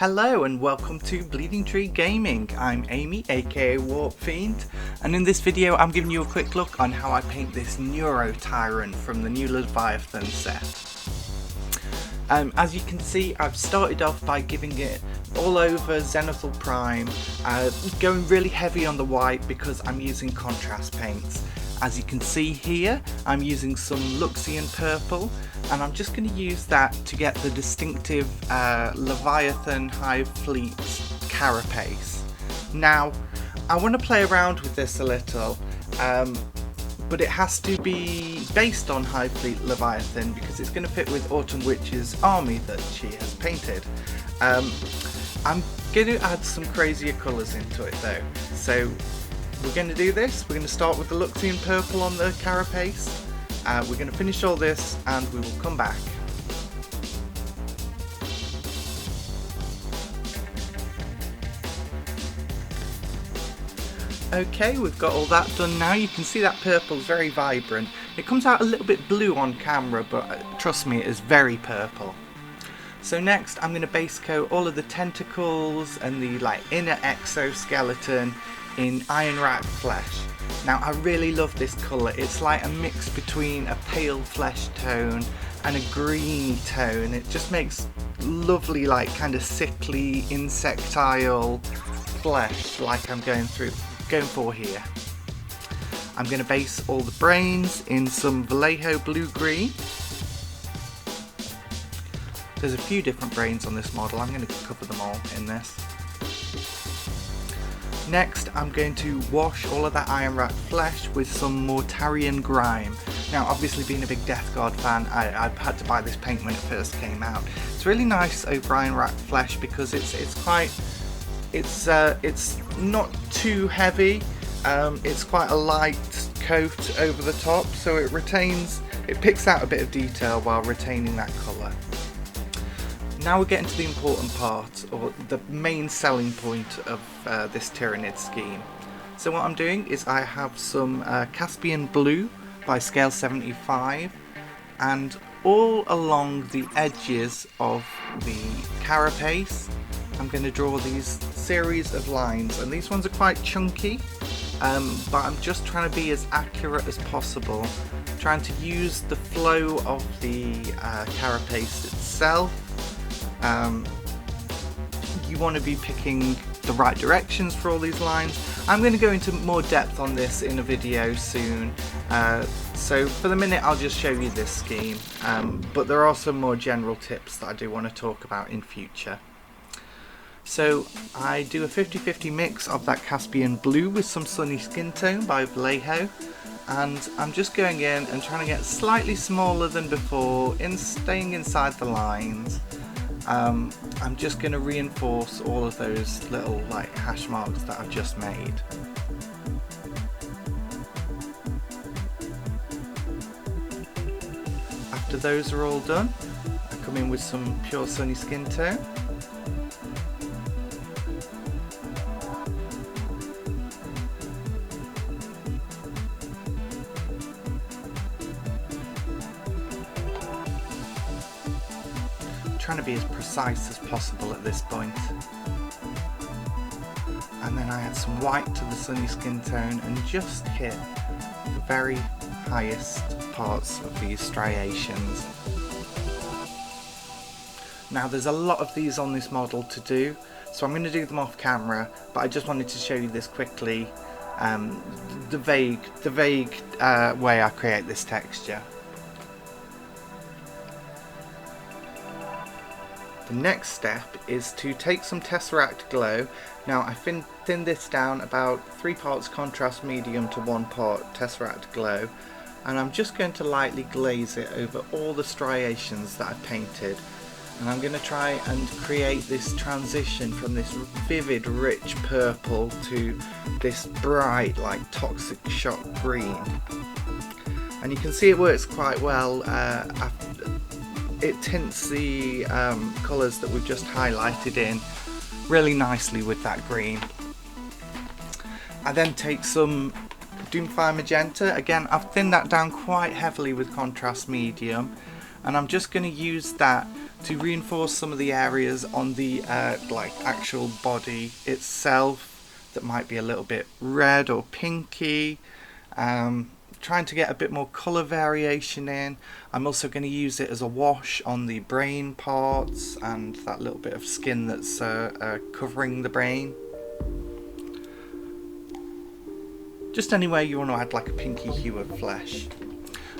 Hello and welcome to Bleeding Tree Gaming. I'm Amy, aka Warpfiend, and in this video I'm giving you a quick look on how I paint this Neuro-Tyrant from the new Leviathan set. As you can see, I've started off by giving it all over Zenithal Prime, going really heavy on the white because I'm using contrast paints. As you can see here, I'm using some Luxian purple, and I'm just going to use that to get the distinctive Leviathan Hive Fleet Carapace. Now, I want to play around with this a little, but it has to be based on Hive Fleet Leviathan because it's going to fit with Autumn Witch's army that she has painted. I'm going to add some crazier colours into it though, so we're going to do this. We're going to start with the Luxian purple on the Carapace. We're going to finish all this and we will come back. Okay, we've got all that done now. You can see that purple is very vibrant. It comes out a little bit blue on camera, but trust me, it is very purple. So next I'm going to base coat all of the tentacles and the inner exoskeleton in Iron Rat Flesh. Now I really love this colour. It's like a mix between a pale flesh tone and a greeny tone. It just makes lovely kind of sickly insectile flesh like I'm going for here. I'm going to base all the brains in some Vallejo blue-green. There's a few different brains on this model. I'm going to cover them all in this. Next, I'm going to wash all of that Iron Rat flesh with some Mortarian grime. Now, obviously being a big Death Guard fan, I had to buy this paint when it first came out. It's really nice over Iron Rat flesh because it's not too heavy. It's quite a light coat over the top, so it picks out a bit of detail while retaining that colour. Now we're getting to the important part, or the main selling point of this Tyranid scheme. So what I'm doing is I have some Caspian Blue by scale 75, and all along the edges of the Carapace I'm going to draw these series of lines, and these ones are quite chunky, but I'm just trying to be as accurate as possible, trying to use the flow of the Carapace itself. You want to be picking the right directions for all these lines. I'm going to go into more depth on this in a video soon, so for the minute I'll just show you this scheme, but there are some more general tips that I do want to talk about in future. So I do a 50-50 mix of that Caspian Blue with some Sunny Skin Tone by Vallejo, and I'm just going in and trying to get slightly smaller than before, staying inside the lines. I'm just going to reinforce all of those little hash marks that I've just made. After those are all done, I come in with some pure Sunny Skin Tone. Trying to be as precise as possible at this point, and then I add some white to the Sunny Skin Tone and just hit the very highest parts of these striations. Now there's a lot of these on this model to do, so I'm going to do them off camera, but I just wanted to show you this quickly, the vague way I create this texture. The next step is to take some Tesseract Glow. Now I thinned this down about 3 parts contrast medium to 1 part Tesseract Glow, and I'm just going to lightly glaze it over all the striations that I've painted, and I'm going to try and create this transition from this vivid rich purple to this bright toxic shock green, and you can see it works quite well. It tints the colours that we've just highlighted in really nicely with that green. I then take some Doomfire Magenta. Again, I've thinned that down quite heavily with contrast medium, and I'm just going to use that to reinforce some of the areas on the like actual body itself that might be a little bit red or pinky. Trying to get a bit more colour variation in. I'm also going to use it as a wash on the brain parts and that little bit of skin that's covering the brain. Just anywhere you want to add like a pinky hue of flesh.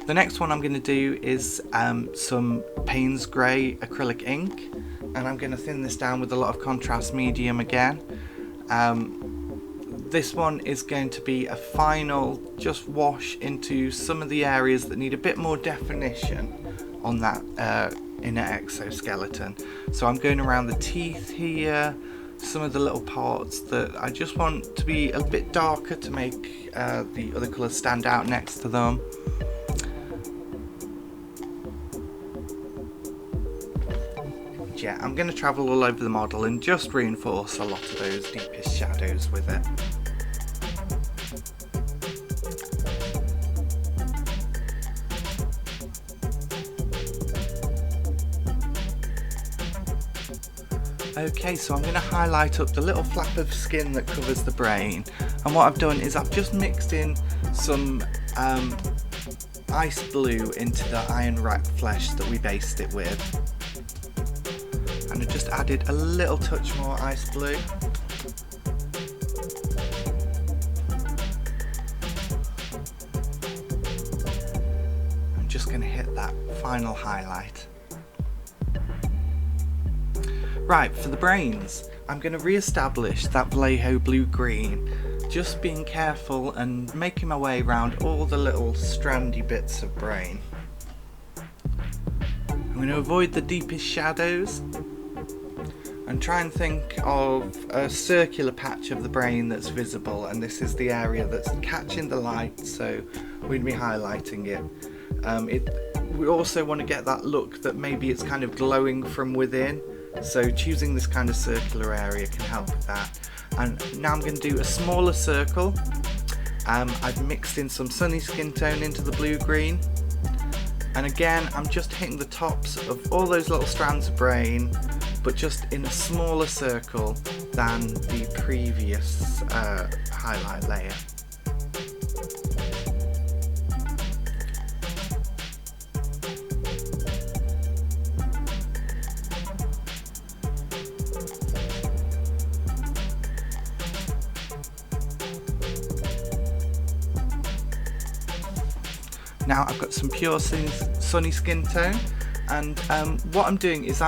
The next one I'm going to do is some Payne's Grey acrylic ink, and I'm going to thin this down with a lot of contrast medium again. This one is going to be a final just wash into some of the areas that need a bit more definition on that inner exoskeleton. So I'm going around the teeth here, some of the little parts that I just want to be a bit darker to make the other colours stand out next to them. Yeah, I'm going to travel all over the model and just reinforce a lot of those deepest shadows with it. Okay, so I'm going to highlight up the little flap of skin that covers the brain, and what I've done is I've just mixed in some ice blue into the iron rack flesh that we based it with, and I just added a little touch more ice blue. I'm just going to hit that final highlight. Right, for the brains, I'm going to re-establish that Vallejo blue-green, just being careful and making my way around all the little strandy bits of brain. I'm going to avoid the deepest shadows and try and think of a circular patch of the brain that's visible, and this is the area that's catching the light, so we'd be highlighting it. We also want to get that look that maybe it's kind of glowing from within. So choosing this kind of circular area can help with that. And now I'm going to do a smaller circle. I've mixed in some sunny skin tone into the blue-green. And again, I'm just hitting the tops of all those little strands of brain, but just in a smaller circle than the previous highlight layer. Now I've got some pure sunny skin tone, and what I'm doing is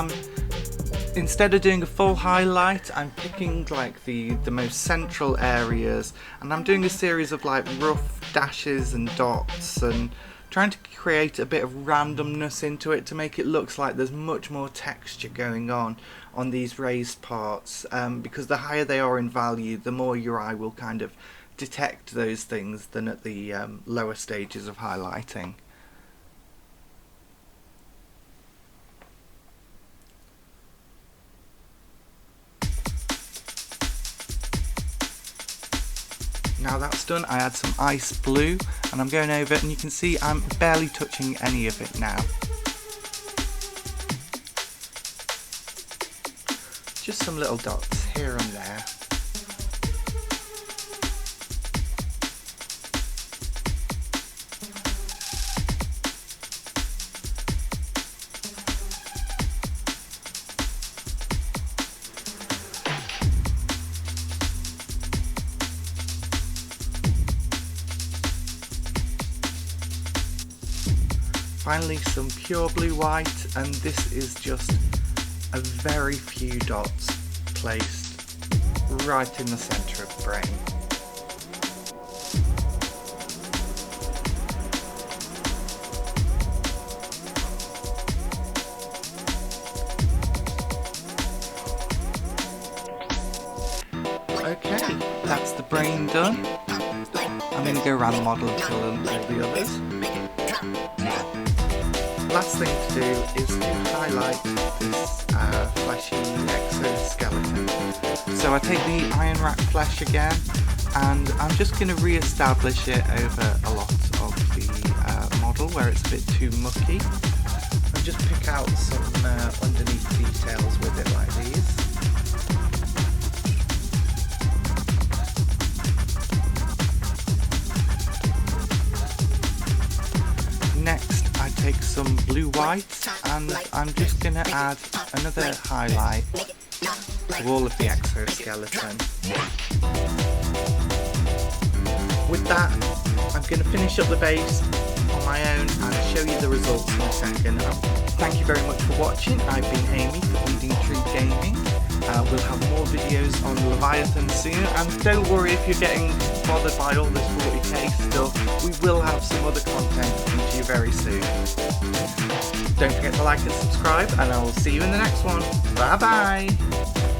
instead of doing a full highlight, I'm picking like the most central areas, and I'm doing a series of like rough dashes and dots and trying to create a bit of randomness into it to make it look like there's much more texture going on these raised parts, because the higher they are in value, the more your eye will kind of detect those things than at the lower stages of highlighting. Now that's done, I add some ice blue and I'm going over it, and you can see I'm barely touching any of it now. Just some little dots here and there. Finally some pure blue white, and this is just a very few dots placed right in the centre of the brain. Okay, that's the brain done. I'm going to go around the model and fill in all the others. Last thing to do is to highlight this fleshy exoskeleton. So I take the iron rack flesh again, and I'm just going to re-establish it over a lot of the model where it's a bit too mucky. I'm just pick out some underneath details with it like these. Next I take some blue white and I'm just going to add another highlight to all of the exoskeleton. With that, I'm going to finish up the base on my own and show you the results in a second. Thank you very much for watching. I've been Amy for Bleeding Tree Gaming. We'll have more videos on Leviathan soon, and don't worry if you're getting bothered by all this 40k stuff, we will have some other content coming to you very soon. Don't forget to like and subscribe, and I will see you in the next one. Bye bye!